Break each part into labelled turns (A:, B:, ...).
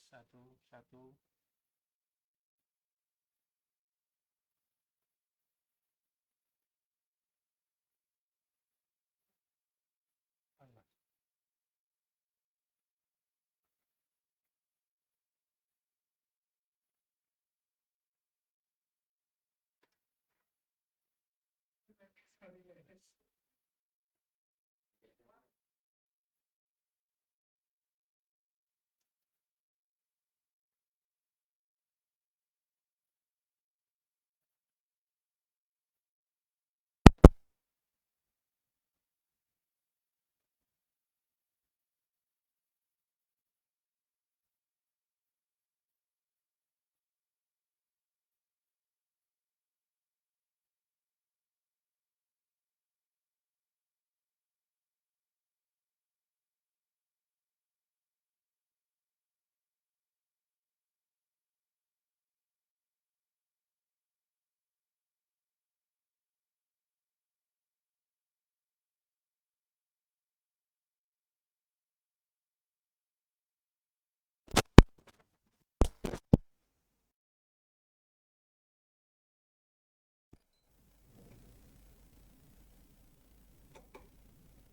A: satu satu.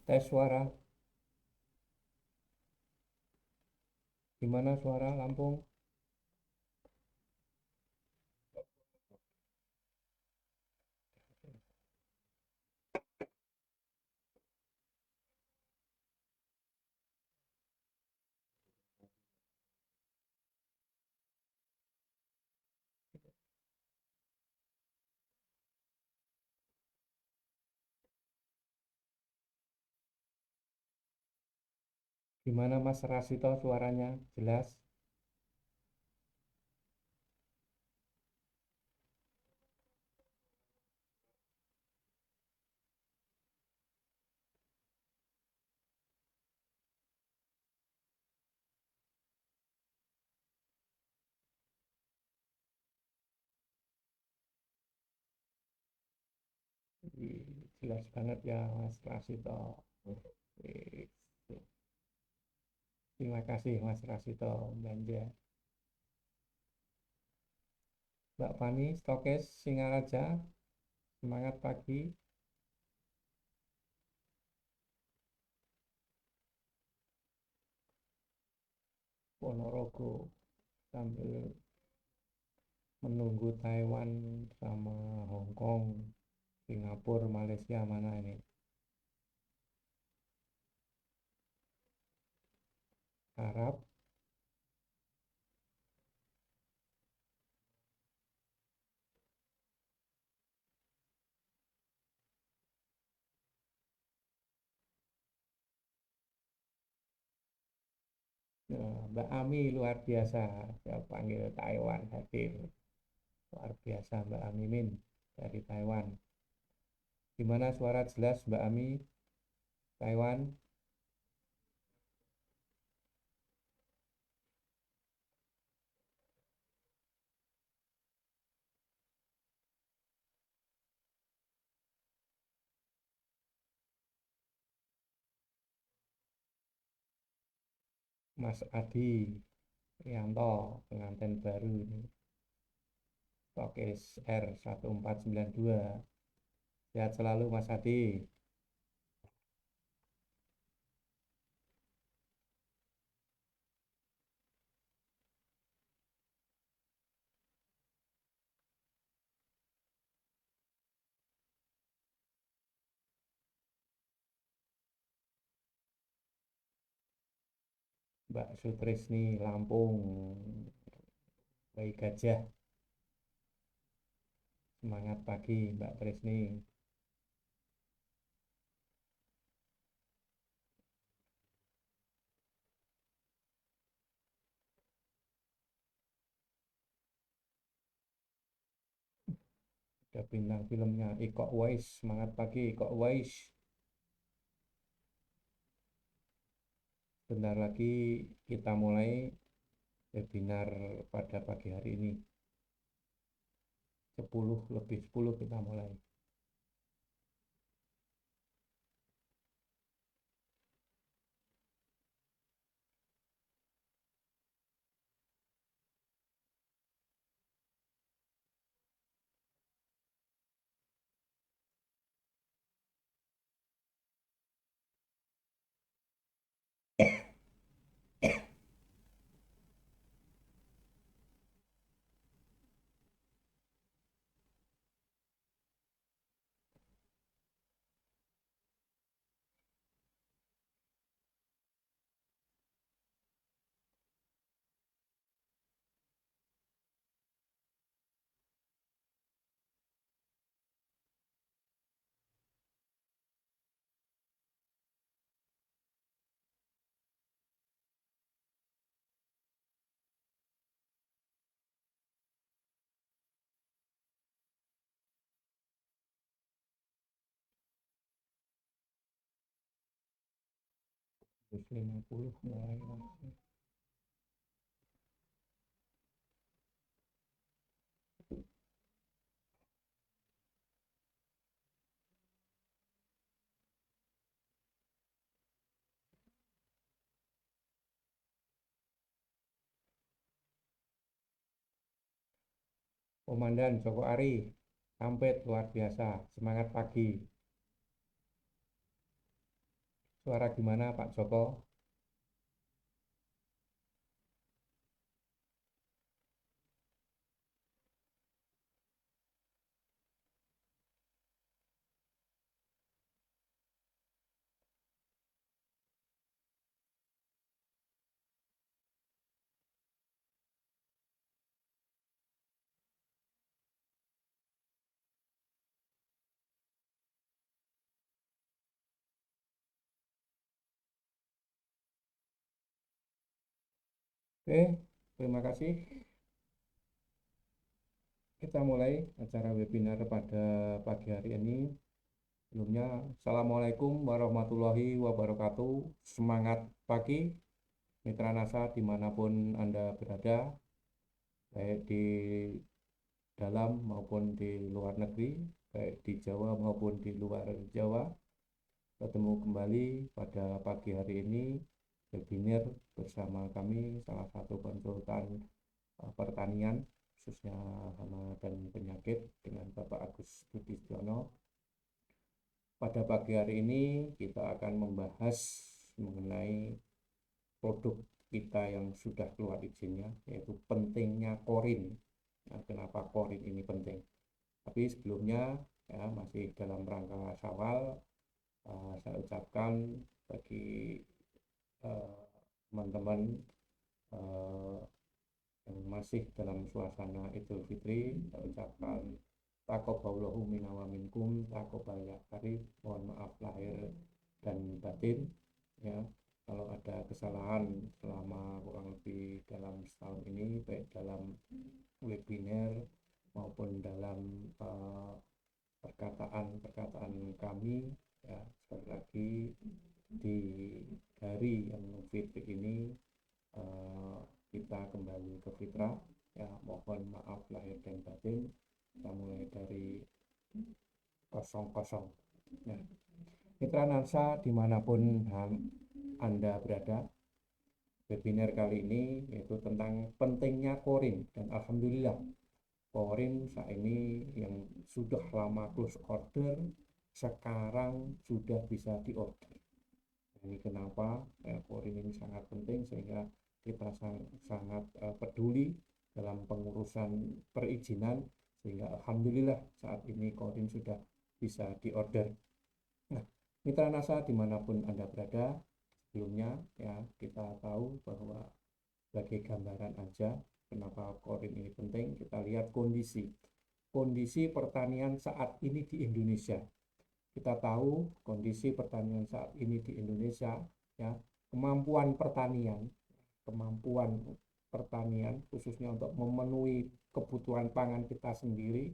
B: Tes suara. Gimana suara Lampung? Gimana Mas Rasito suaranya? Jelas? Jelas banget ya Mas Rasito. Wih, terima kasih Mas Rasito Belanja. Mbak Fani, Stokes Singaraja, semangat pagi. Ponorogo sambil menunggu Taiwan sama Hong Kong, Singapura, Malaysia mana ini? Arab. Ya, Mbak Ami luar biasa, saya panggil Taiwan hadir. Luar biasa Mbak Ami Min dari Taiwan. Gimana suara jelas Mbak Ami? Taiwan, Mas Adi Rianto, pengantin baru ini. Stokes R1492. Sehat selalu Mas Adi. Mbak Sutrisni Lampung, Bayi Gajah. Semangat pagi Mbak Trisni. Ada bintang filmnya Iko Uwais. Semangat pagi Iko Uwais. Bentar lagi kita mulai webinar pada pagi hari ini. 10 lebih 10 kita mulai. 150 mulai. Komandan Joko Ari, Sampit luar biasa, semangat pagi. Suara gimana Pak Joko? Oke, terima kasih. Kita mulai acara webinar pada pagi hari ini. Sebelumnya, Assalamualaikum warahmatullahi wabarakatuh. Semangat pagi, Mitra NASA dimanapun Anda berada, baik di dalam maupun di luar negeri, baik di Jawa maupun di luar Jawa. Ketemu kembali pada pagi hari ini, webinar bersama kami, salah satu konsultan pertanian, khususnya hama dan penyakit, dengan Bapak Agus Budistiono. Pada pagi hari ini kita akan membahas mengenai produk kita yang sudah keluar izinnya, yaitu pentingnya korin. Nah, kenapa korin ini penting? Tapi sebelumnya, ya, masih dalam rangka Syawal, saya ucapkan bagi teman-teman yang masih dalam suasana Idul Fitri, saya ucapkan taqabbalallahu minna wa minkum, taqabbal ya karib, mohon maaf lahir dan batin, ya. Kalau ada kesalahan selama kurang lebih dalam setahun ini, baik dalam webinar maupun dalam perkataan-perkataan kami, ya, sekali lagi di hari yang fitri ini kita kembali ke fitrah, ya, mohon maaf lahir dan batin. Kita mulai dari kosong-kosong. Nah, Mitra NASA dimanapun Anda berada, webinar kali ini yaitu tentang pentingnya korin, dan alhamdulillah korin saat ini yang sudah lama close order sekarang sudah bisa diorder. Ini kenapa korin ini sangat penting, sehingga kita sangat peduli dalam pengurusan perizinan, sehingga alhamdulillah saat ini korin sudah bisa diorder. Nah, Mitra NASA dimanapun Anda berada, sebelumnya, ya, kita tahu bahwa sebagai gambaran aja kenapa korin ini penting, kita lihat kondisi pertanian saat ini di Indonesia. Kita tahu kondisi pertanian saat ini di Indonesia, ya, kemampuan pertanian khususnya untuk memenuhi kebutuhan pangan kita sendiri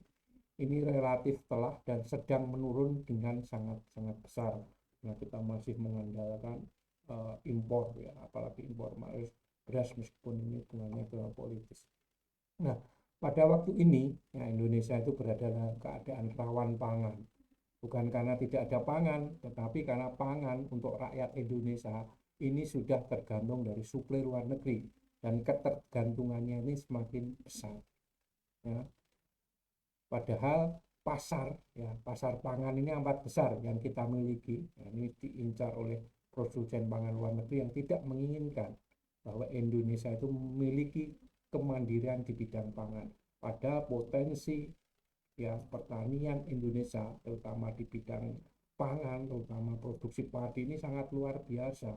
B: ini relatif telah dan sedang menurun dengan sangat-sangat besar. Nah, kita masih mengandalkan impor, ya, apalagi impor beras, meskipun ini hubungannya geopolitis. Nah, pada waktu ini, ya, Indonesia itu berada dalam keadaan rawan pangan. Bukan karena tidak ada pangan, tetapi karena pangan untuk rakyat Indonesia ini sudah tergantung dari suplai luar negeri, dan ketergantungannya ini semakin besar, ya. Padahal pasar pangan ini amat besar yang kita miliki, ya, ini diincar oleh produsen pangan luar negeri yang tidak menginginkan bahwa Indonesia itu memiliki kemandirian di bidang pangan. Pada potensi, ya, pertanian Indonesia terutama di bidang pangan, terutama produksi padi ini sangat luar biasa,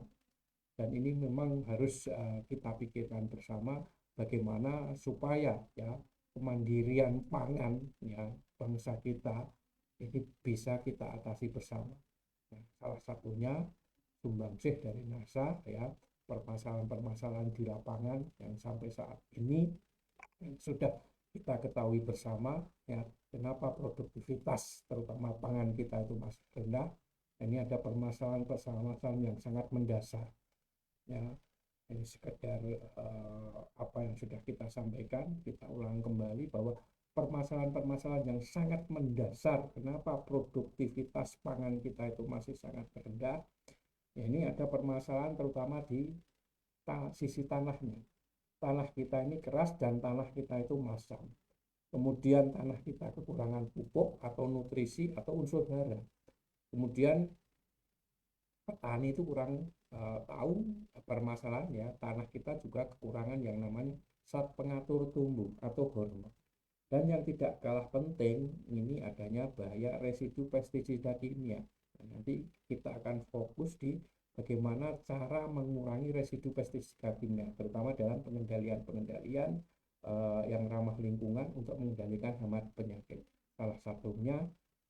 B: dan ini memang harus kita pikirkan bersama bagaimana supaya, ya, kemandirian pangan, ya, bangsa kita ini bisa kita atasi bersama. Nah, salah satunya sumbangsih dari NASA, ya, permasalahan-permasalahan di lapangan yang sampai saat ini sudah kita ketahui bersama, ya, kenapa produktivitas terutama pangan kita itu masih rendah. Ini ada permasalahan-permasalahan yang sangat mendasar.
A: Ya, ini sekedar apa yang sudah kita sampaikan, kita ulang kembali bahwa permasalahan-permasalahan yang sangat mendasar kenapa produktivitas pangan kita itu masih sangat rendah. Ya, ini ada permasalahan terutama di sisi tanahnya. Tanah kita ini keras dan tanah kita itu masam. Kemudian tanah kita kekurangan pupuk atau nutrisi atau unsur hara. Kemudian petani itu kurang tahu permasalahan ya, tanah kita juga kekurangan yang namanya zat pengatur tumbuh atau hormon. Dan yang tidak kalah penting ini adanya bahaya residu pestisida kimia. Nah, nanti kita akan fokus di bagaimana cara mengurangi residu pestisida kimia, terutama dalam pengendalian-pengendalian yang ramah lingkungan untuk mengendalikan hama penyakit. Salah satunya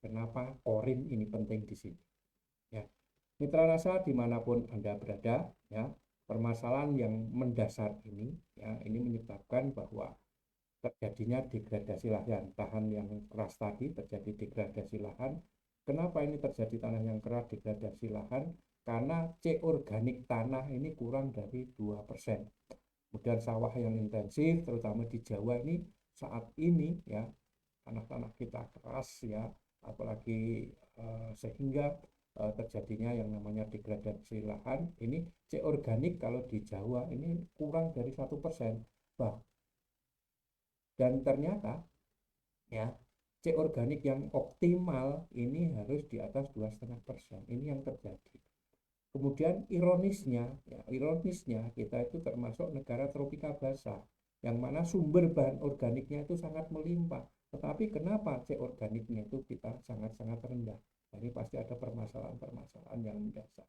A: kenapa korin ini penting di sini. Ya, mitra rasa dimanapun Anda berada, ya, permasalahan yang mendasar ini, ya, ini menyebabkan bahwa terjadinya degradasi lahan. Tahan yang keras tadi terjadi degradasi lahan. Kenapa ini terjadi tanah yang keras degradasi lahan? Karena C organik tanah ini kurang dari 2%. Kemudian sawah yang intensif, terutama di Jawa ini saat ini ya, tanah-tanah kita keras ya, apalagi sehingga terjadinya yang namanya degradasi lahan. Ini C organik kalau di Jawa ini kurang dari 1%. Bah, dan ternyata ya, C organik yang optimal ini harus di atas 2,5%. Ini yang terjadi. Kemudian ironisnya kita itu termasuk negara tropika basah, yang mana sumber bahan organiknya itu sangat melimpah. Tetapi kenapa C organiknya itu kita sangat-sangat rendah? Jadi pasti ada permasalahan-permasalahan yang mendasar.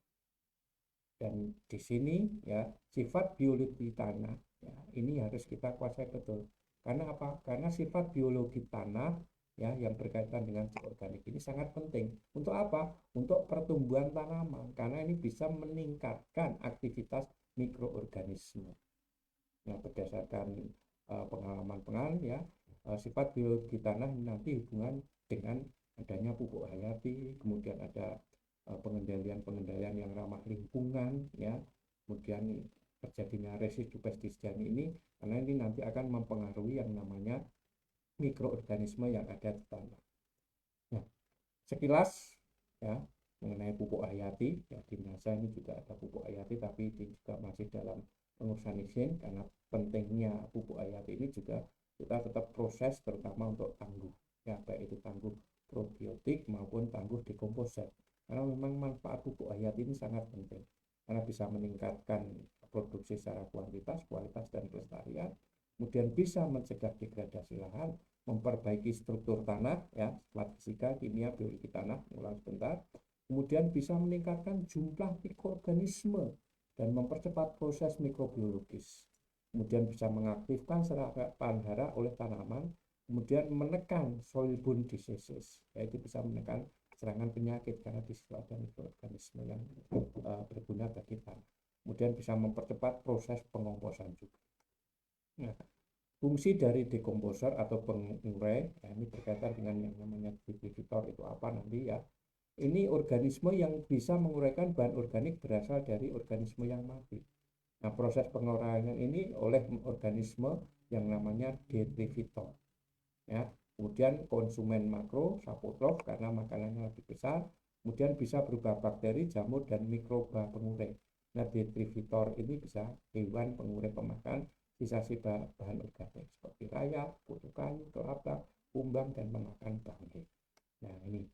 A: Dan di sini ya, sifat biologi tanah ya, ini harus kita kuasai betul. Karena apa? Karena sifat biologi tanah ya yang berkaitan dengan organik ini sangat penting. Untuk apa? Untuk pertumbuhan tanaman. Karena ini bisa meningkatkan aktivitas mikroorganisme. Nah, berdasarkan pengalaman-pengalaman ya, sifat biologi tanah nanti hubungan dengan adanya pupuk hayati, kemudian ada pengendalian-pengendalian yang ramah lingkungan ya, kemudian terjadinya residu pestisida ini, karena ini nanti akan mempengaruhi yang namanya mikroorganisme yang ada di tanah. Nah, sekilas ya mengenai pupuk hayati ya, di NASA ini juga ada pupuk hayati, tapi ini juga masih dalam pengurusan izin. Karena pentingnya pupuk hayati ini juga kita tetap proses terutama untuk tangguh ya, baik itu tangguh probiotik maupun tangguh dekomposer, karena memang manfaat pupuk hayati ini sangat penting karena bisa meningkatkan produksi secara kuantitas, kualitas, dan kelestarian, kemudian bisa mencegah degradasi lahan, memperbaiki struktur tanah ya, plat fisika, kimia, biologi tanah, ulang sebentar, kemudian bisa meningkatkan jumlah mikroorganisme dan mempercepat proses mikrobiologis, kemudian bisa mengaktifkan serapan hara oleh tanaman, kemudian menekan soil-borne diseases, yaitu bisa menekan serangan penyakit karena di situ ada mikroorganisme yang berguna bagi tanah, kemudian bisa mempercepat proses pengomposan juga. Nah, fungsi dari dekomposer atau pengurai ya, ini berkaitan dengan yang namanya detritivator itu apa nanti ya. Ini organisme yang bisa menguraikan bahan organik berasal dari organisme yang mati. Nah, proses penguraian ini oleh organisme yang namanya detritivor ya. Kemudian konsumen makro saprotrof karena makanannya lebih besar, kemudian bisa berubah bakteri, jamur, dan mikroba pengurai. Nah, detritivor ini bisa hewan pengurai pemakan sisa-sisa bahan organik seperti rayap, kutu kayu, kelapa, kumbang, dan memakan bangkai. Nah, ini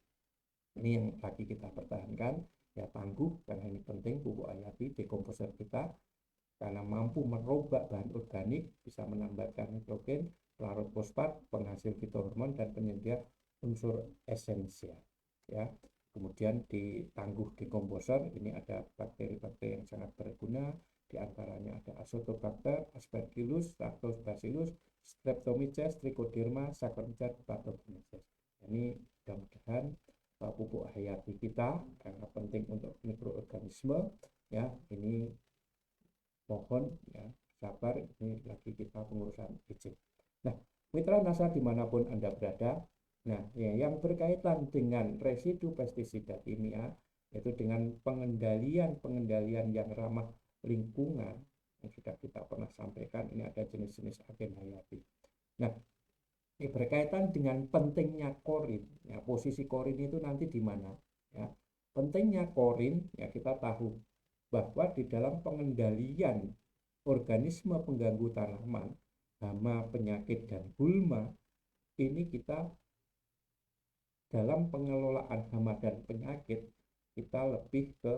A: yang lagi kita pertahankan ya, tangguh karena ini penting pupuk hayati dekomposer kita karena mampu merobak bahan organik, bisa menambahkan nitrogen, pelarut fosfat, penghasil fitohormon, dan penyedia unsur esensial ya. Kemudian di tangguh dekomposer ini ada bakteri-bakteri yang sangat berguna, di antaranya ada Azotobacter, Aspergillus, Lactobacillus, Streptomyces, Trichoderma, Saccharomyces, Pathognomoniasis. Ini mudah-mudahan pupuk hayati kita karena penting untuk mikroorganisme ya, ini mohon ya sabar, ini lagi kita pengurusan izin. Nah, mitra NASA dimanapun Anda berada, nah ya, yang berkaitan dengan residu pestisida kimia, yaitu dengan pengendalian yang ramah lingkungan yang sudah kita pernah sampaikan, ini ada jenis-jenis agen hayati. Nah, ini berkaitan dengan pentingnya korin. Ya, posisi korin itu nanti di mana? Ya, pentingnya korin ya kita tahu bahwa di dalam pengendalian organisme pengganggu tanaman, hama, penyakit, dan gulma, ini kita dalam pengelolaan hama dan penyakit, kita lebih ke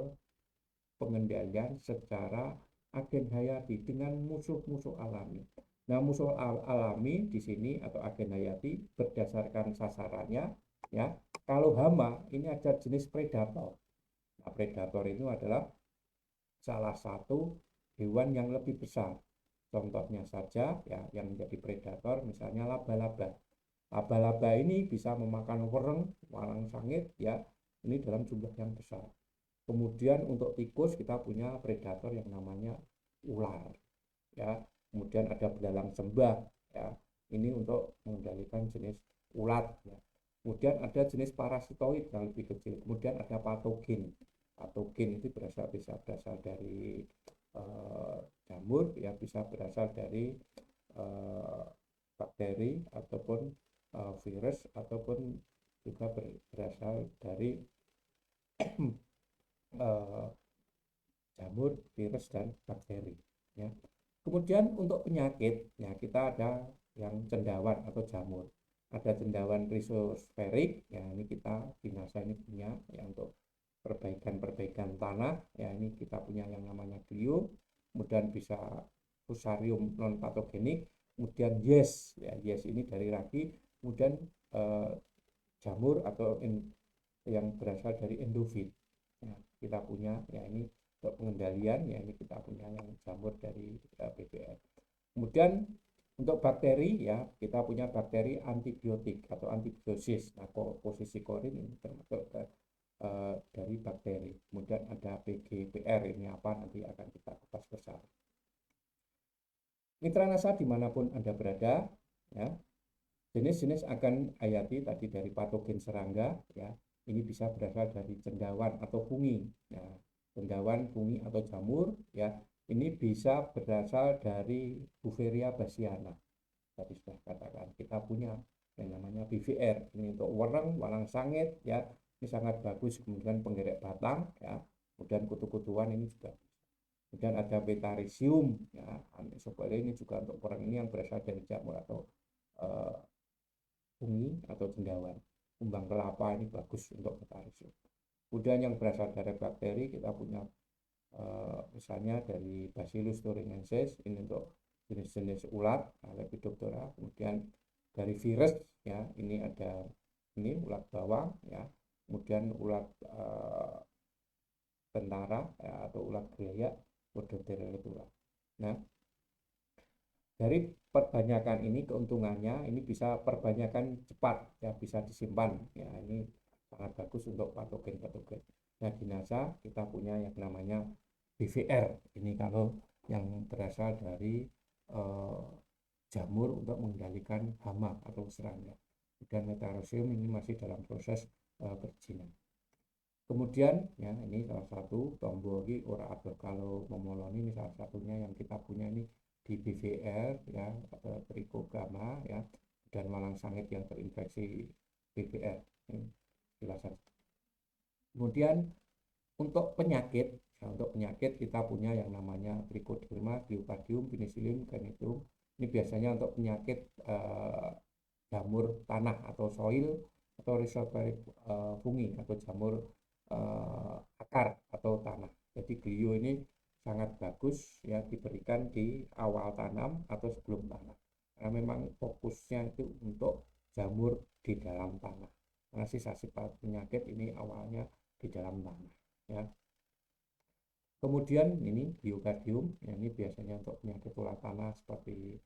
A: pengendalian secara agen hayati dengan musuh-musuh alami. Nah, musuh alami di sini atau agen hayati berdasarkan sasarannya, ya. Kalau hama ini ada jenis predator. Nah, predator itu adalah salah satu hewan yang lebih besar. Contohnya saja ya yang menjadi predator misalnya laba-laba. Laba-laba ini bisa memakan wereng, walang sangit ya, ini dalam jumlah yang besar. Kemudian untuk tikus kita punya predator yang namanya ular ya. Kemudian ada belalang sembah ya. Ini untuk mengendalikan jenis ulat ya. Kemudian ada jenis parasitoid yang lebih kecil. Kemudian ada patogen. Patogen itu bisa berasal dari jamur ya, bisa berasal dari bakteri ataupun virus ataupun juga berasal dari jamur, virus, dan bakteri ya. Kemudian untuk penyakit ya kita ada yang cendawan atau jamur. Ada cendawan rhizosferik ya, ini kita di NASA ini punya ya untuk perbaikan tanah ya, ini kita punya yang namanya glio. Kemudian bisa fusarium non patogenik. Kemudian yes ya, yes ini dari ragi. Kemudian jamur atau yang berasal dari endofit. Nah, kita punya ya ini untuk pengendalian ya, ini kita punya yang jamur dari BBR. Kemudian untuk bakteri ya kita punya bakteri antibiotik atau antibiosis. Nah, posisi korin ini termasuk dari bakteri. Kemudian ada PGPR, ini apa nanti akan kita kupas bersama. Mitra NASA dimanapun Anda berada ya, jenis-jenis agen hayati tadi dari patogen serangga ya, ini bisa berasal dari cendawan atau fungi. Nah, cendawan, fungi atau jamur ya, ini bisa berasal dari Beauveria bassiana. Tadi sudah katakan kita punya yang namanya BVR, ini untuk wereng, walang sangit ya, ini sangat bagus. Kemudian penggerek batang ya, kemudian kutu-kutuan ini juga. Kemudian ada Betarisium ya, Anisopale ini juga untuk wereng, ini yang berasal dari jamur atau fungi atau cendawan. Kumbang kelapa ini bagus untuk Betarisium. Kemudian yang berasal dari bakteri kita punya misalnya dari Bacillus thuringiensis, ini untuk jenis-jenis ulat Lepidoptera. Kemudian dari virus ya, ini ada ini ulat bawang ya, kemudian ulat tentara ya, atau ulat gelayak Rhodoptera letula. Nah, dari perbanyakan ini keuntungannya ini bisa perbanyakan cepat ya, bisa disimpan ya, ini sangat bagus untuk patogen-patogen. Nah, di NASA kita punya yang namanya BVR, ini kalau yang berasal dari jamur untuk mengendalikan hama atau serangga. Dan Metarosium ini masih dalam proses perizinan. Kemudian ya ini salah satu Tombogi ora adoh kalau memoloni, ini salah satunya yang kita punya ini di BVR ya, atau Trichogama ya, dan walang sangit yang terinfeksi BVR. Ini jelasan. Kemudian untuk penyakit ya, untuk penyakit kita punya yang namanya Trichoderma, Cleocardium, Penicillium, Canidium. Ini biasanya untuk penyakit jamur tanah atau soil atau rhizopteric fungi atau jamur akar atau tanah. Jadi glio ini sangat bagus ya diberikan di awal tanam atau sebelum tanam. Karena memang fokusnya itu untuk jamur di dalam tanah. Karena sisa-sisa penyakit ini awalnya di dalam tanah ya. Kemudian ini Biocardium, ya, ini biasanya untuk penyakit ulat tanah seperti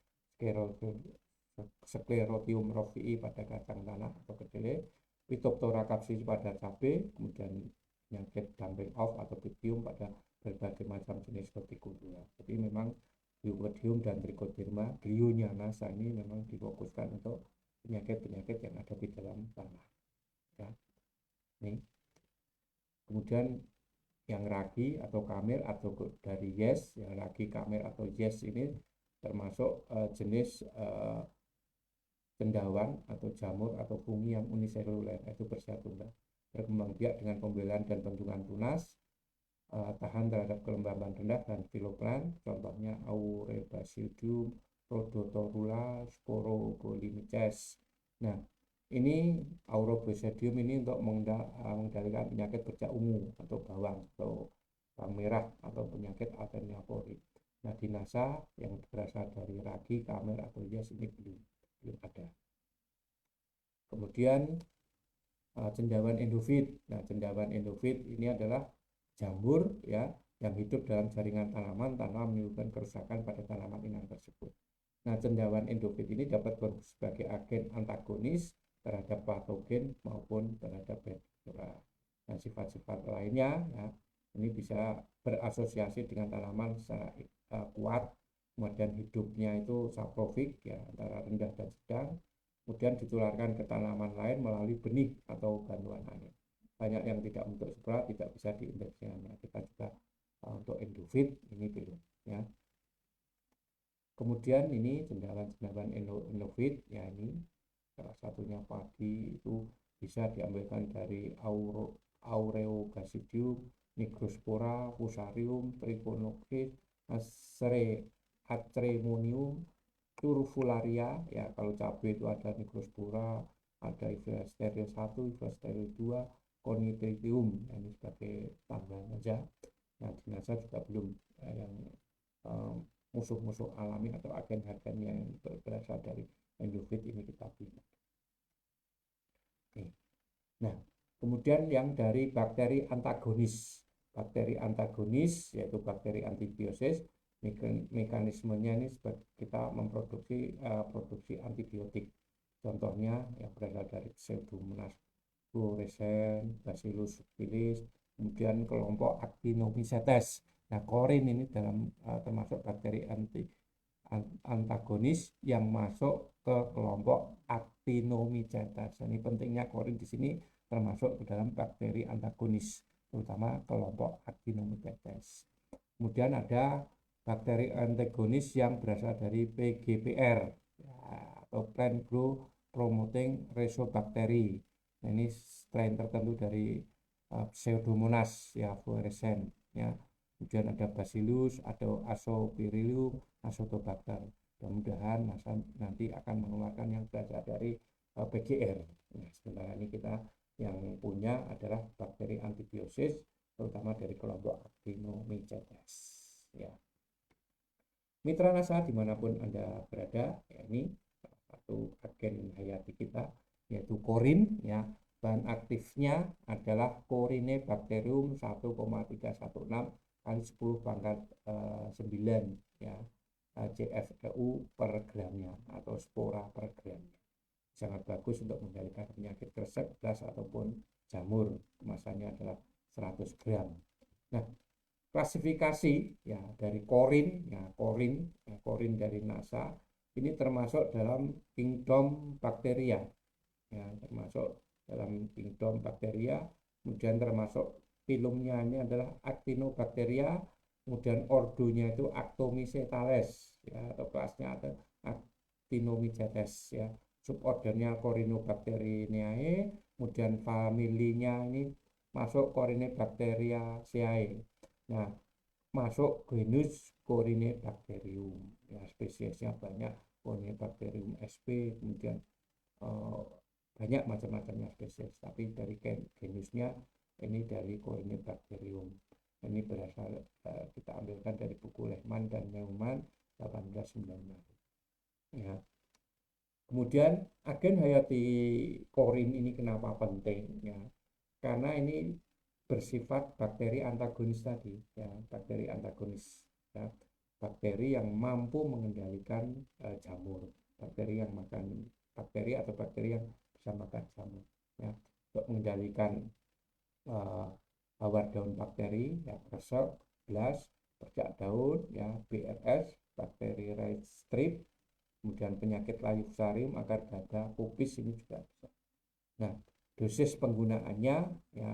A: Sclerotium roxii pada kacang tanah atau kedelai, Phytophthora capsis pada cabai, kemudian penyakit dumping off atau Pythium pada berbagai macam jenis hortikultura. Jadi memang Biocardium dan Trichoderma glionya NASA ini memang difokuskan untuk penyakit-penyakit yang ada di dalam tanah. Ya. Ini. Kemudian yang ragi atau kamir atau dari yes, yang ragi kamir atau yes ini termasuk jenis cendawan atau jamur atau fungi yang uniseluler, itu bersifat tunggal, berkembang biak dengan pembelahan dan bentukan tunas, tahan terhadap kelembaban rendah dan filoplan, contohnya Aurebasidium, Rhodotorula, Sporobolimeces. Nah, ini Aurebasidium ini untuk mengendalikan penyakit bercak ungu atau bawang merah atau penyakit Alternea cori. Nah, dinasa yang berasal dari ragi, kamir atau yes ini belum ada. Kemudian cendawan endofit. Nah, cendawan endofit ini adalah jamur ya yang hidup dalam jaringan tanaman tanpa menimbulkan kerusakan pada tanaman inang tersebut. Nah, cendawan endofit ini dapat berfungsi sebagai agen antagonis terhadap patogen maupun terhadap bakteri. Nah, sifat-sifat lainnya ya, ini bisa berasosiasi dengan tanaman secara kuat, kemudian hidupnya itu saprofik ya, antara rendah dan sedang, kemudian ditularkan ke tanaman lain melalui benih atau bantuan angin. Banyak yang tidak untuk spora tidak bisa diinjeksinya. Kita juga untuk endofit ini belum ya. Kemudian ini cendawan-cendawan endofit ya, ini salah satunya padi itu bisa diambilkan dari Aureobasidium, Nigrospora, Fusarium, Trichonocris, Acremonium, Turfularia ya. Kalau cabai itu ada Nigrospora, ada Iphera steril 1, Iphera steril 2, Conitridium, ini sebagai tambahan aja. Nah, dinasa juga belum yang musuh-musuh alami atau agen-agen yang berasal dari endofit ini kita belum. Oke. Nah, kemudian yang dari bakteri antagonis. Bakteri antagonis yaitu bakteri antibiosis, mekanismenya ini kita memproduksi produksi antibiotik. Contohnya yang berasal dari Pseudomonas fluorescens, Bacillus subtilis, kemudian kelompok Actinomycetes. Nah, korin ini termasuk bakteri antagonis yang masuk ke kelompok Actinomycetes. Ini pentingnya korin di sini termasuk ke dalam bakteri antagonis, terutama kelompok Actinomycetes. Kemudian ada bakteri antagonis yang berasal dari PGPR ya, atau Plant Growth Promoting Rhizobacteria. Nah, ini strain tertentu dari Pseudomonas ya fluorescens ya. Kemudian ada Bacillus, ada Aspergillus, Azotobacter. Mudah-mudahan masa nanti akan mengeluarkan yang berasal dari PGR. Nah, sementara ini kita yang punya adalah bakteri antibiosis, terutama dari kelompok Actinomycetes. Ya. Mitra nasa dimanapun Anda berada, ya, ini salah satu agen hayati kita, yaitu korin. Ya. Bahan aktifnya adalah Corynebacterium 1,316 kali 10 pangkat 9 ya, CFEU per gramnya atau spora per gramnya. Sangat bagus untuk mengendalikan penyakit kresek, blas ataupun jamur. Kemasannya adalah 100 gram. Nah, klasifikasi ya dari korin ya, korin dari NASA ini termasuk dalam kingdom bakteria ya, termasuk dalam kingdom bakteria. Kemudian termasuk filumnya ini adalah Actinobacteria, kemudian ordonya itu Actomycetales ya, atau kelasnya ada Actinomycetes ya, subordernya Corynebacteriaceae, kemudian familinya ini masuk Corynebacteriaceae. Nah, masuk genus Corynebacterium ya, spesiesnya banyak, Corynebacterium sp, kemudian banyak macam-macamnya spesies, tapi dari genusnya ini dari Corynebacterium. Ini berasal kita ambilkan dari buku Lehmann dan Neumann 1896 ya. Kemudian agen hayati korin ini kenapa penting ya, karena ini bersifat bakteri antagonis tadi ya, bakteri antagonis ya, bakteri yang mampu mengendalikan jamur, bakteri yang makan bakteri atau bakteri yang bisa makan jamur ya, untuk mengendalikan bawar daun bakteri ya, kresek, blas, bercak daun ya, BRS, bakteri red strip, kemudian penyakit layu fusarium, akar dada, pupis ini juga bisa. Nah, dosis penggunaannya ya,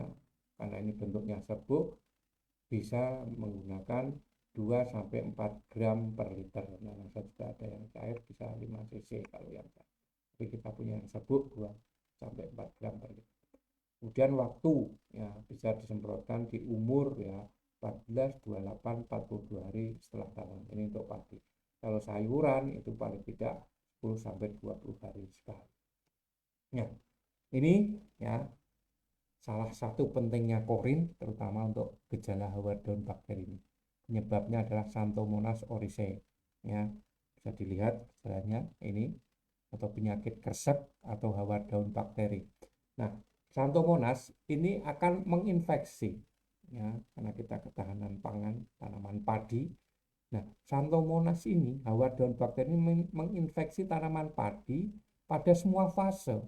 A: karena ini bentuknya serbuk, bisa menggunakan 2-4 gram per liter. Nah, juga ada yang cair bisa 5 cc kalau yang cair. Tapi kita punya yang serbuk 2-4 gram per liter. Kemudian waktu ya bisa disemprotkan di umur ya 14, 28, 42 hari setelah tanam. Ini untuk padi. Kalau sayuran itu paling tidak 10-20 hari sekali. Nah, ini ya salah satu pentingnya korin terutama untuk gejala hawar daun bakteri ini. Penyebabnya adalah Xanthomonas oryzae. Ya, bisa dilihat gejalanya ini atau penyakit kresek atau hawar daun bakteri. Nah, Xanthomonas ini akan menginfeksi ya karena kita ketahanan pangan tanaman padi. Nah, Xanthomonas ini hawar daun bakteri ini menginfeksi tanaman padi pada semua fase,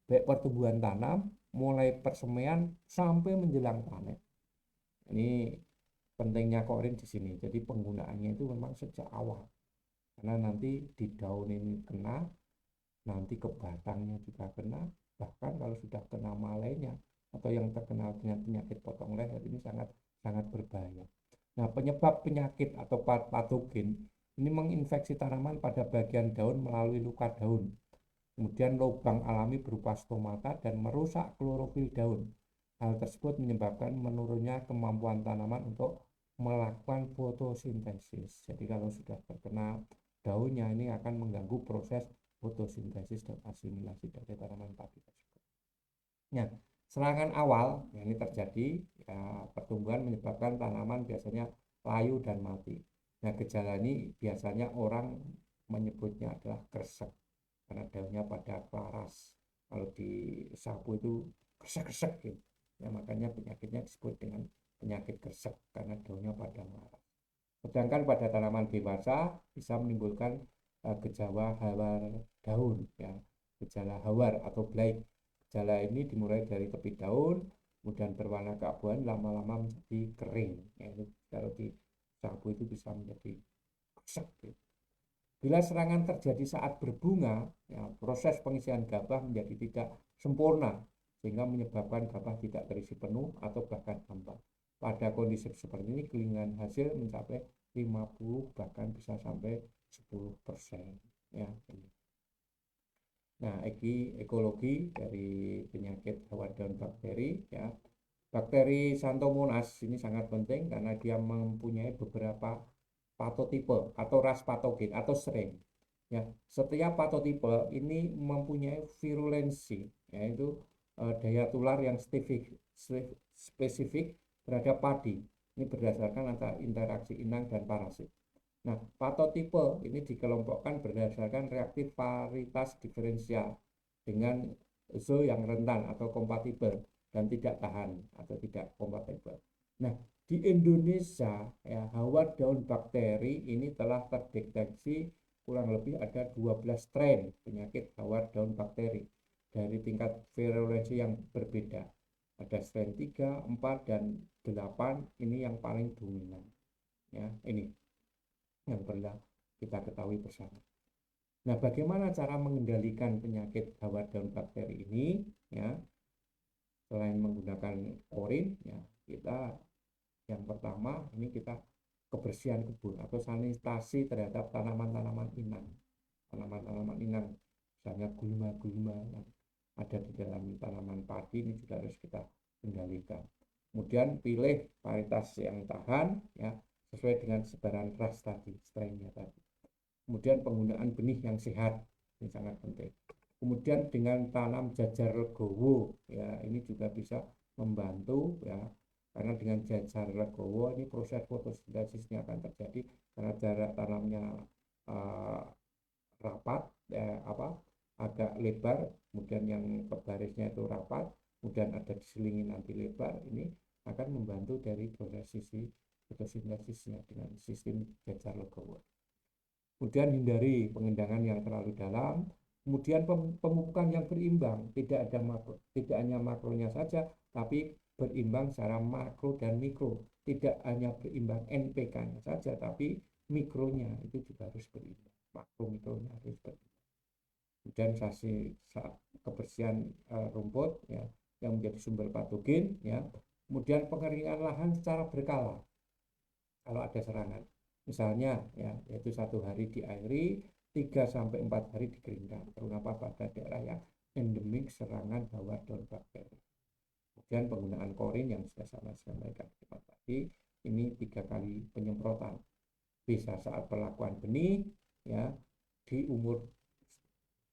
A: baik pertumbuhan tanam, mulai persemaian sampai menjelang panen. Ini pentingnya korin di sini. Jadi penggunaannya itu memang sejak awal. Karena nanti di daun ini kena, nanti ke batangnya juga kena, bahkan kalau sudah kena malainya atau yang terkenal dengan penyakit potong leher ini sangat sangat berbahaya. Nah, penyebab penyakit atau patogen ini menginfeksi tanaman pada bagian daun melalui luka daun. Kemudian lubang alami berupa stomata dan merusak klorofil daun. Hal tersebut menyebabkan menurunnya kemampuan tanaman untuk melakukan fotosintesis. Jadi kalau sudah terkena daunnya ini akan mengganggu proses fotosintesis dan asimilasi dari tanaman padi tersebut. Nah, serangan awal yang ini terjadi ya, pertumbuhan menyebabkan tanaman biasanya layu dan mati. Nah, gejala ini biasanya orang menyebutnya adalah kresek karena daunnya pada kelaras. Kalau disapu itu kresek-kresek gitu. Ya, makanya penyakitnya disebut dengan penyakit kresek karena daunnya pada kelaras. Sedangkan pada tanaman dewasa bisa menimbulkan gejala hawar daun ya, gejala hawar atau blight. Gejala ini dimulai dari tepi daun, kemudian berwarna keabuan, lama-lama menjadi kering. Ya, kalau disapu itu bisa menjadi kresek gitu. Bila serangan terjadi saat berbunga, ya, proses pengisian gabah menjadi tidak sempurna, sehingga menyebabkan gabah tidak terisi penuh atau bahkan hampa. Pada kondisi seperti ini, kelingan hasil mencapai 50 bahkan bisa sampai 10%. Ya, ini. Nah, ekologi dari penyakit hawar daun bakteri, ya. Bakteri Xanthomonas ini sangat penting karena dia mempunyai beberapa patotipe atau ras patogen atau strain. Ya, setiap patotipe ini mempunyai virulensi, yaitu daya tular yang spesifik terhadap padi. Ini berdasarkan antara interaksi inang dan parasit. Nah, patotipe ini dikelompokkan berdasarkan reaktivaritas diferensial dengan zoo yang rentan atau kompatibel dan tidak tahan atau tidak kompatibel. Nah, di Indonesia ya, hawar daun bakteri ini telah terdeteksi kurang lebih ada 12 strain penyakit hawar daun bakteri dari tingkat virulensi yang berbeda. Ada strain 3, 4, dan 8 ini yang paling dominan. Ya, ini yang perlu kita ketahui bersama. Nah, bagaimana cara mengendalikan penyakit hawar daun bakteri ini? Ya, selain menggunakan korin, ya kita yang pertama ini kita kebersihan kebun atau sanitasi terhadap tanaman-tanaman inang. Tanaman-tanaman inang, misalnya gulma-gulma yang ada di dalam tanaman padi ini juga harus kita kendalikan. Kemudian pilih varietas yang tahan ya sesuai dengan sebaran ras tadi, strainnya tadi. Kemudian penggunaan benih yang sehat ini sangat penting. Kemudian dengan tanam jajar legowo ya ini juga bisa membantu ya karena dengan jajar legowo ini proses fotosintesisnya akan terjadi karena jarak tanamnya rapat agak lebar, kemudian yang pebarisnya itu rapat, kemudian ada diselingi nanti lebar, ini akan membantu dari proses sisi fotosintesisnya dengan sistem jajar legowo. Kemudian hindari pengendangan yang terlalu dalam, kemudian pemupukan yang berimbang, tidak hanya makronya saja, tapi berimbang secara makro dan mikro, tidak hanya berimbang NPK-nya saja, tapi mikronya itu juga harus berimbang, makro mikronya harus berimbang. Kemudian kebersihan rumput ya yang menjadi sumber patogen ya, kemudian pengeringan lahan secara berkala kalau ada serangan. Misalnya ya, yaitu 1 hari diairi, 3 sampai 4 hari dikeringkan. Terutama pada daerah yang endemik serangan hawar daun bakteri. Kemudian penggunaan korin yang sudah saya sampaikan tadi, ini 3 kali penyemprotan. Bisa saat perlakuan benih, ya, di umur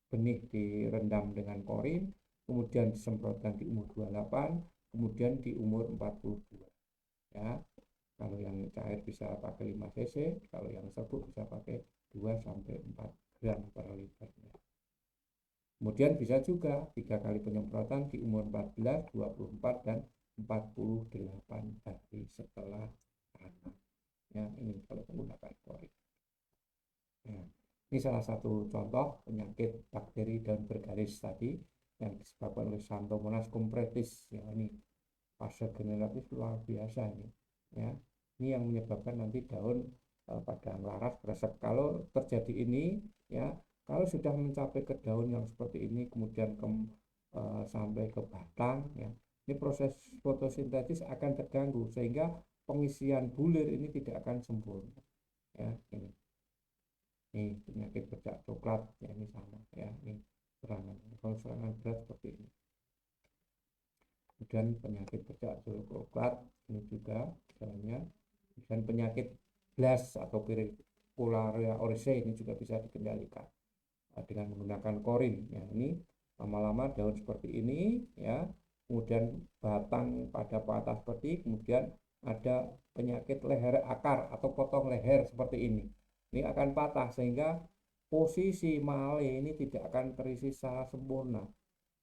A: benih direndam dengan korin, kemudian disemprotkan di umur 28, kemudian di umur 42. Ya, kalau yang cair bisa pakai 5 cc, kalau yang serbuk bisa pakai 2 sampai 4 gram per liternya. Kemudian bisa juga 3 kali penyemprotan di umur 14, 24, dan 48 hari setelah tanam. Ya, ini kalau menggunakan korin. Ya, ini salah satu contoh penyakit bakteri daun bergaris tadi yang disebabkan oleh Xanthomonas cupretis. Ya, ini fase generatif luar biasa ini. Ya, ini yang menyebabkan nanti daun pada laras gresek. Kalau terjadi ini, ya, kalau sudah mencapai ke daun yang seperti ini, kemudian sampai ke batang, ya, ini proses fotosintesis akan terganggu sehingga pengisian bulir ini tidak akan sempurna. Ya, ini penyakit bercak coklat, ya, ini sama, ya, ini serangan. Kalau serangan berat seperti ini. Kemudian penyakit bercak coklat ini juga jalannya, dan penyakit blast atau Purularia oryzae ini juga bisa dikendalikan dengan menggunakan korin. Ya, ini lama-lama daun seperti ini, ya, kemudian batang pada patah seperti, kemudian ada penyakit leher akar atau potong leher seperti ini. Ini akan patah sehingga posisi male ini tidak akan terisi secara sempurna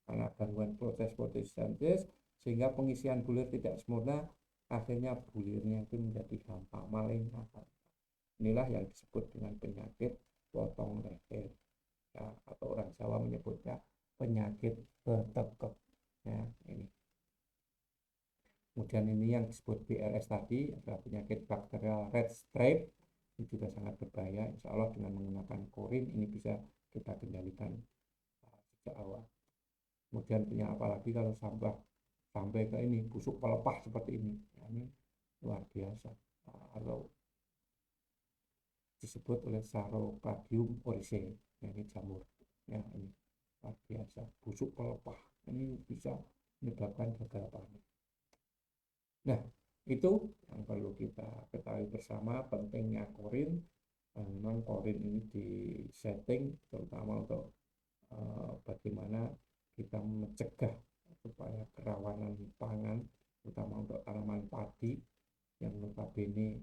A: karena gangguan proses fotosintesis, sehingga pengisian bulir tidak sempurna, akhirnya bulirnya itu menjadi gampang maling. Inilah yang disebut dengan penyakit potong leher. Ya, atau orang Jawa menyebutnya penyakit betekek. Ya, ini. Kemudian ini yang disebut BRS tadi adalah penyakit bakterial red stripe. Ini juga sangat berbahaya. Insya Allah dengan menggunakan korin ini bisa kita kendalikan sejak awal. Kemudian punya apalagi kalau sampai ke ini busuk pelepah seperti ini. Ya, ini luar biasa. Atau disebut oleh Sarcophagium oryzae. Ini jamur, ya, ini luar biasa, busuk pelepah, ini bisa menyebabkan gagal panen. Nah, itu yang perlu kita ketahui bersama, pentingnya korin. Memang korin ini disetting terutama untuk bagaimana kita mencegah supaya kerawanan pangan, terutama untuk tanaman padi yang notabene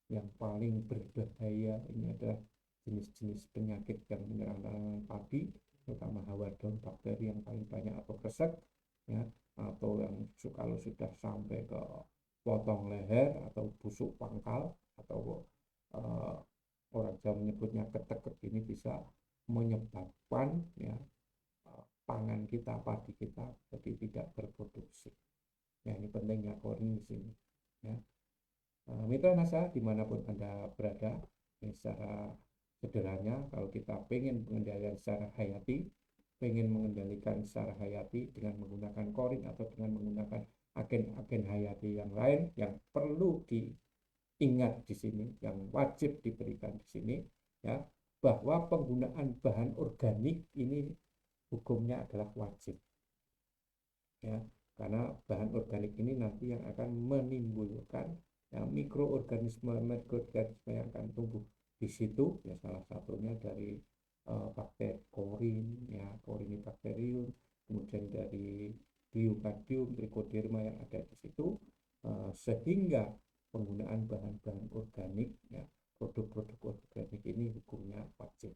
A: yang paling berbahaya ini adalah jenis-jenis penyakit yang menyerang tanaman padi, terutama hawar daun bakteri yang paling banyak atau gresek, ya, atau yang kalau sudah sampai ke potong leher atau busuk pangkal atau orang Jawa menyebutnya ketekek, ini bisa menyebabkan, ya, pangan kita, padi kita jadi tidak berproduksi. Ya, ini pentingnya korin di sini. Ya. Mitra Nasa dimanapun Anda berada, ini secara sederhana, kalau kita pengen mengendalikan secara hayati, pengen mengendalikan secara hayati dengan menggunakan korin atau dengan menggunakan agen-agen hayati yang lain, yang perlu diingat di sini, yang wajib diberikan di sini, ya, bahwa penggunaan bahan organik ini hukumnya adalah wajib, ya, karena bahan organik ini nanti yang akan menimbulkan, ya, mikroorganisme yang akan tumbuh di situ, ya, salah satunya dari bakteri korin, ya, Corynebacterium, kemudian dari Biocardium, Trichoderma yang ada di situ, sehingga penggunaan bahan-bahan organik, ya, produk-produk organik ini hukumnya wajib.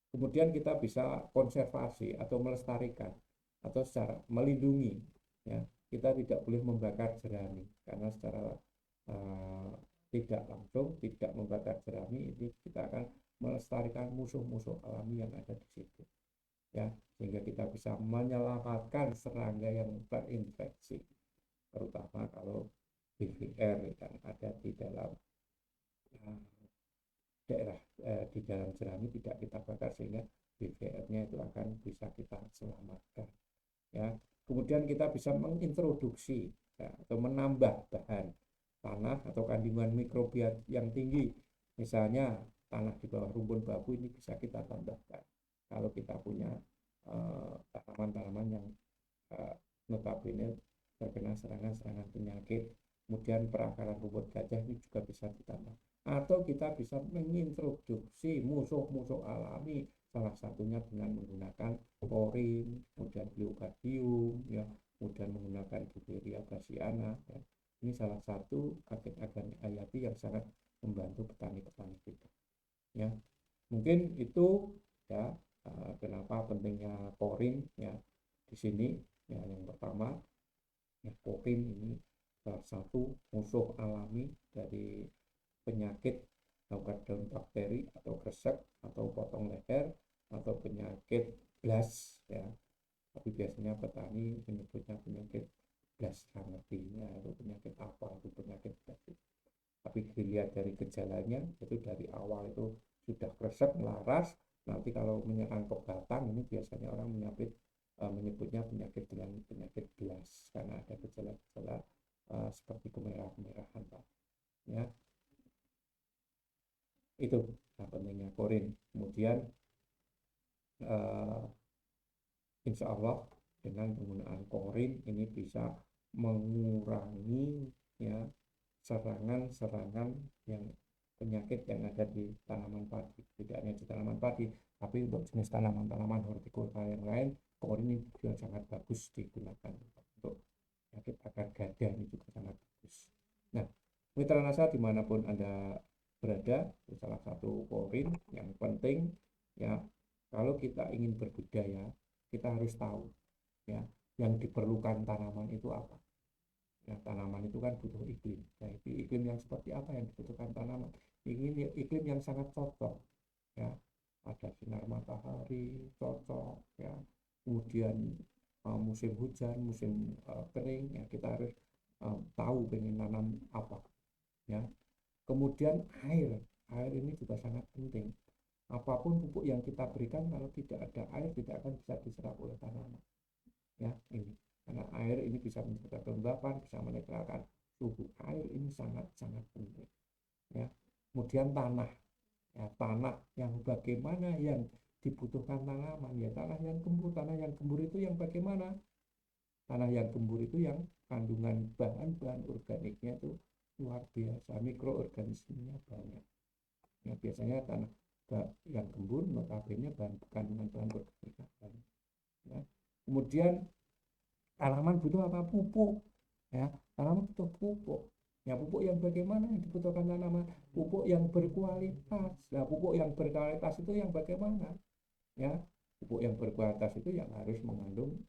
A: Kemudian kita bisa konservasi atau melestarikan atau secara melindungi, ya, kita tidak boleh membakar jerami karena secara tidak langsung, tidak membakar jerami, ini kita akan melestarikan musuh-musuh alami yang ada di situ, ya, sehingga kita bisa menyelamatkan serangga yang terinfeksi, terutama kalau BVR yang ada di dalam daerah di dalam jerami tidak kita bakar, sehingga BVR-nya itu akan bisa kita selamatkan, ya. Kemudian kita bisa mengintroduksi, ya, atau menambah bahan tanah atau kandungan kelebihan yang tinggi. Misalnya tanah di bawah rumpun bambu ini bisa kita tambahkan kalau kita punya tanaman-tanaman yang notabene terkena serangan-serangan penyakit. Kemudian perakaran rumput gajah ini juga bisa ditambah. Atau kita bisa mengintroduksi musuh-musuh alami, salah satunya dengan menggunakan korin, kemudian Bluegardium, ya, kemudian menggunakan Giberia bassiana. Ya. Ini salah satu agen-agen hayati yang sangat membantu petani-petani kita. Ya, mungkin itu ya kenapa pentingnya korin ya di sini. Ya, yang pertama ya, korin ini salah satu musuh alami dari penyakit daun bakteri atau kresek atau potong leher atau penyakit blast ya. Tapi biasanya petani menyebutnya penyakit blast, ngertinya itu penyakit apa, itu penyakit blast. Tapi dilihat dari gejalanya itu dari awal itu sudah kresek melaras, nanti kalau menyerang ke batang ini biasanya orang menyebutnya penyakit dengan penyakit blast karena ada gejala-gejala seperti kemerah-merahan Pak. Ya, itu pentingnya korin. Kemudian insya Allah dengan penggunaan korin ini bisa mengurangi ya serangan-serangan yang penyakit yang ada di tanaman padi. Tidak hanya di tanaman padi, tapi untuk jenis tanaman-tanaman hortikultura yang lain, korin ini juga sangat bagus digunakan untuk penyakit akar gada, ini juga sangat bagus. Nah, mitra nasa dimanapun Anda berada, salah satu korin yang penting ya, kalau kita ingin berbudaya, kita harus tahu ya yang diperlukan tanaman itu apa. Ya, tanaman itu kan butuh iklim. Nah, iklim yang seperti apa yang dibutuhkan tanaman? Ingin iklim yang sangat cocok ya, ada sinar matahari cocok ya, kemudian musim hujan, musim kering ya, kita harus tahu pengen nanam apa ya. Kemudian air ini juga sangat penting. Apapun pupuk yang kita berikan, kalau tidak ada air tidak akan bisa diserap oleh tanaman ya. Ini karena air ini bisa menjaga kelembapan, bisa menetralkan suhu. Air ini sangat-sangat penting ya. Kemudian tanah ya, tanah yang bagaimana yang dibutuhkan tanaman ya, tanah yang gembur. Tanah yang gembur itu yang bagaimana? Tanah yang gembur itu yang kandungan bahan-bahan organiknya itu luar biasa, mikroorganismenya banyak ya. Biasanya tanah yang gembur notabene kandungan bahan organiknya banyak ya. Kemudian tanaman butuh apa? Pupuk ya. Tanaman butuh pupuk ya. Pupuk yang bagaimana yang dibutuhkan tanaman? Pupuk yang berkualitas. Nah, pupuk yang berkualitas itu yang bagaimana ya? Pupuk yang berkualitas itu yang harus mengandung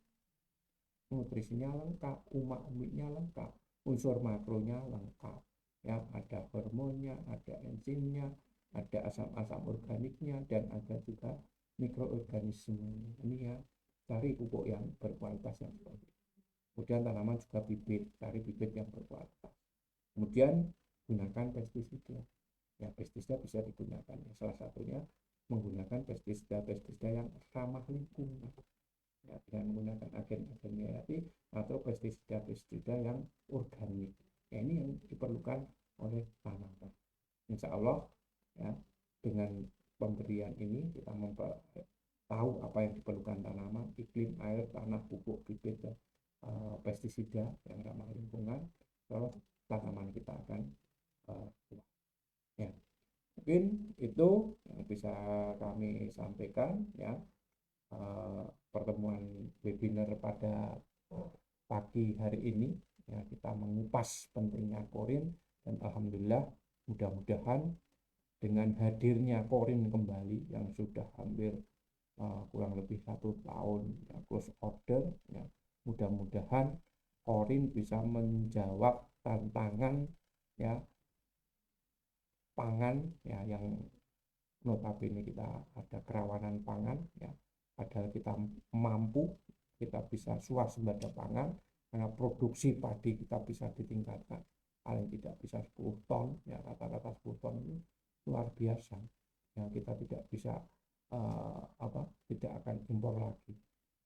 A: nutrisinya lengkap, umak-umiknya lengkap, unsur makronya lengkap ya, ada hormonnya, ada enzimnya, ada asam-asam organiknya, dan ada juga mikroorganismenya. Ini ya, cari pupuk yang berkualitas yang seperti itu. Kemudian tanaman juga bibit, cari bibit yang berkualitas. Kemudian gunakan pestisida ya. Pestisida bisa digunakan ya, salah satunya menggunakan pestisida yang ramah lingkungan ya, dengan menggunakan agen-agen hayati atau pestisida yang organik ya. Ini yang diperlukan oleh tanaman. Insya Allah ya, dengan pemberian ini kita tahu apa yang diperlukan tanaman, iklim, air, tanah, pupuk, bibit, dan pestisida yang ramah lingkungan, kalau tanaman kita akan ya. Mungkin itu yang bisa kami sampaikan ya. Pertemuan webinar pada pagi hari ini ya, kita mengupas pentingnya korin, dan alhamdulillah mudah-mudahan dengan hadirnya korin kembali yang sudah hampir kurang lebih 1 tahun ya, close order ya, mudah-mudahan korin bisa menjawab tantangan ya pangan ya, yang notabene kita ada kerawanan pangan ya, padahal kita mampu, kita bisa swasembada pangan karena produksi padi kita bisa ditingkatkan paling tidak bisa 10 ton ya, rata-rata 10 ton itu luar biasa ya. Kita tidak bisa tidak akan impor lagi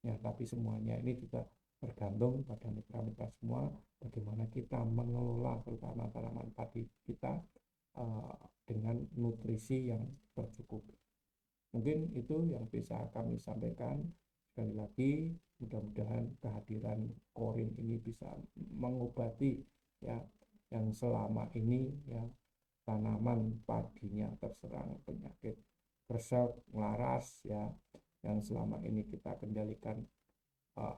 A: ya, tapi semuanya ini juga tergantung pada mitra-mitra semua, bagaimana kita mengelola terutama tanaman padi kita dengan nutrisi yang tercukupi. Mungkin itu yang bisa kami sampaikan. Sekali lagi, mudah-mudahan kehadiran korin ini bisa mengobati ya yang selama ini ya tanaman padinya terserang penyakit gresek, ngelaras ya, yang selama ini kita kendalikan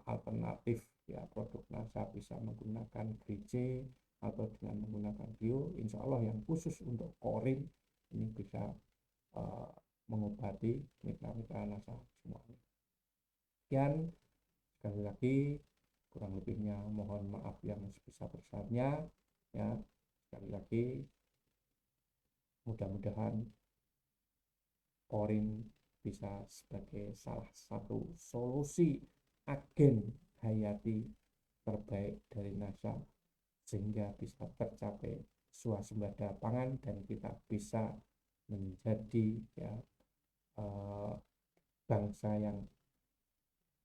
A: alternatif ya produk NASA bisa menggunakan GC atau dengan menggunakan bio. Insya Allah yang khusus untuk korin ini bisa mengobati mitra-mitra NASA semuanya. Sekian, sekali lagi kurang lebihnya mohon maaf yang sebesar-besarnya ya. Sekali lagi mudah-mudahan korin bisa sebagai salah satu solusi agen hayati terbaik dari NASA sehingga bisa tercapai swasembada pangan dan kita bisa menjadi ya bangsa yang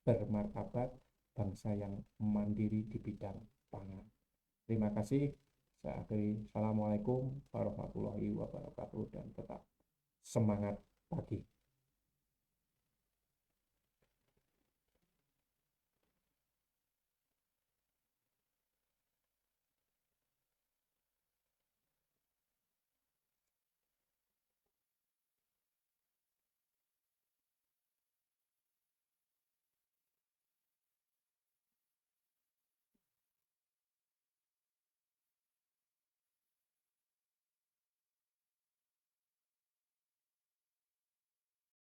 A: bermartabat, bangsa yang mandiri di bidang pangan. Terima kasih. Saya akhiri. Assalamualaikum warahmatullahi wabarakatuh dan tetap semangat pagi.